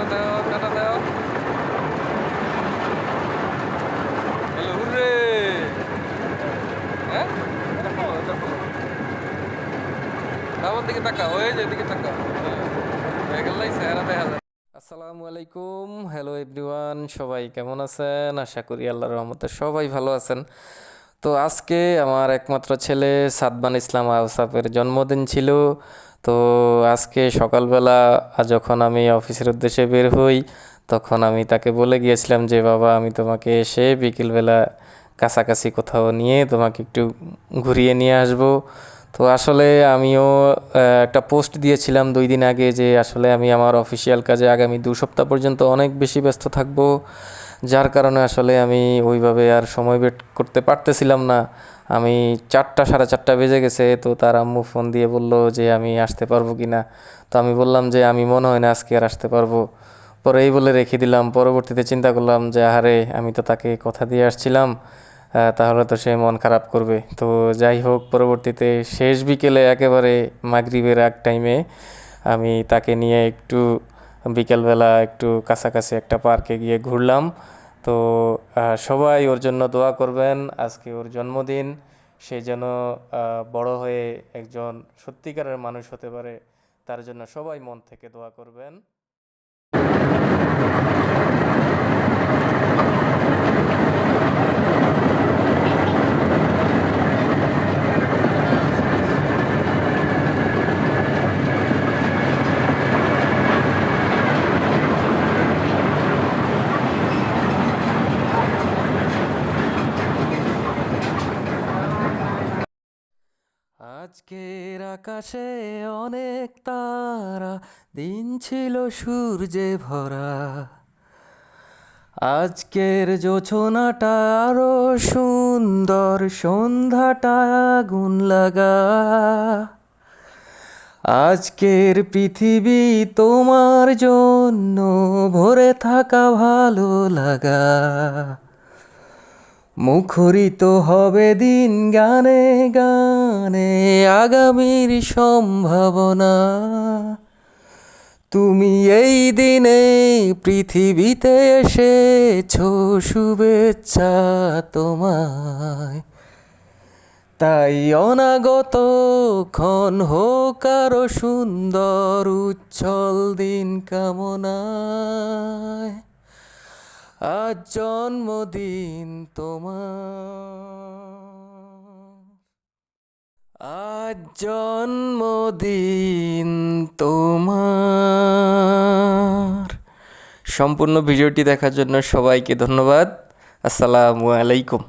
Tata দাও। Hello hurray. হ্যাঁ, দেখো আমার দিকে তাকা, ওই যে দিকে তাকা। হয়ে গেলাই চেহারা দেখা যায়। আসসালামু আলাইকুম, হ্যালো এভরিওয়ান, সবাই কেমন আছেন? আশা করি আল্লাহর রহমতে সবাই ভালো আছেন। তো আজকে আমার একমাত্র ছেলে সাদমান ইসলাম আউসাফের জন্মদিন ছিল। তো আজকে সকালবেলা যখন আমি অফিসের উদ্দেশ্যে বের হই, তখন আমি তাকে বলে গিয়েছিলাম যে বাবা, আমি তোমাকে এসে বিকেলবেলা কাছাকাছি কোথাও নিয়ে তোমাকে একটু ঘুরিয়ে নিয়ে আসবো। তো আসলে আমিও একটা পোস্ট দিয়েছিলাম 2 দিন আগে যে আসলে আমি আমার অফিসিয়াল কাজে আগামী 2 সপ্তাহ পর্যন্ত অনেক বেশি ব্যস্ত থাকবো, যার কারণে আসলে আমি ওইভাবে আর সময় বের করতে পারতেছিলাম না। আমি 4টা 4:30 বেজে গেছে, তো তার আম্মু ফোন দিয়ে বলল যে আমি আসতে পারবো কি না। তো আমি বললাম যে আমি মনে হয় না আজকে আর আসতে পারবো। পরে এই বলে রেখে দিলাম। পরবর্তীতে চিন্তা করলাম যে আহারে, আমি তো তাকে কথা দিয়ে আসছিলাম, তাহলে তো সে মন খারাপ করবে। তো যাই হোক, পরবর্তীতে শেষ বিকেলে একেবারে মাগরিবের আগ টাইমে আমি তাকে নিয়ে একটু বিকেলবেলা একটু কাছাকাছি একটা পার্কে গিয়ে ঘুরলাম। তো সবাই ওর জন্য দোয়া করবেন। আজকে ওর জন্মদিন, সে যেন বড় হয়ে একজন সত্যিকারের মানুষ হতে পারে, তার জন্য সবাই মন থেকে দোয়া করবেন। আজকের আকাশে অনেক তারা, দিন ছিল সূর্যে ভরা। আজকের জোছনাটা আরো সুন্দর, সন্ধ্যাটা আগুন লাগা। আজকের পৃথিবী তোমার জন্য ভরে থাকা ভালো লাগা। মুখরিত হবে দিন গানে গানে, আগামীর সম্ভাবনা। তুমি এই দিনে পৃথিবীতে এসেছো, শুভেচ্ছা তোমায়। তাই অনাগত ক্ষণ হোক আরো সুন্দর, উজ্জ্বল দিন কামনায়। আজ জন্মদিন তোমার, আজ জন্মদিন তোমার। সম্পূর্ণ ভিডিওটি দেখার জন্য সবাইকে ধন্যবাদ। আসসালামু আলাইকুম।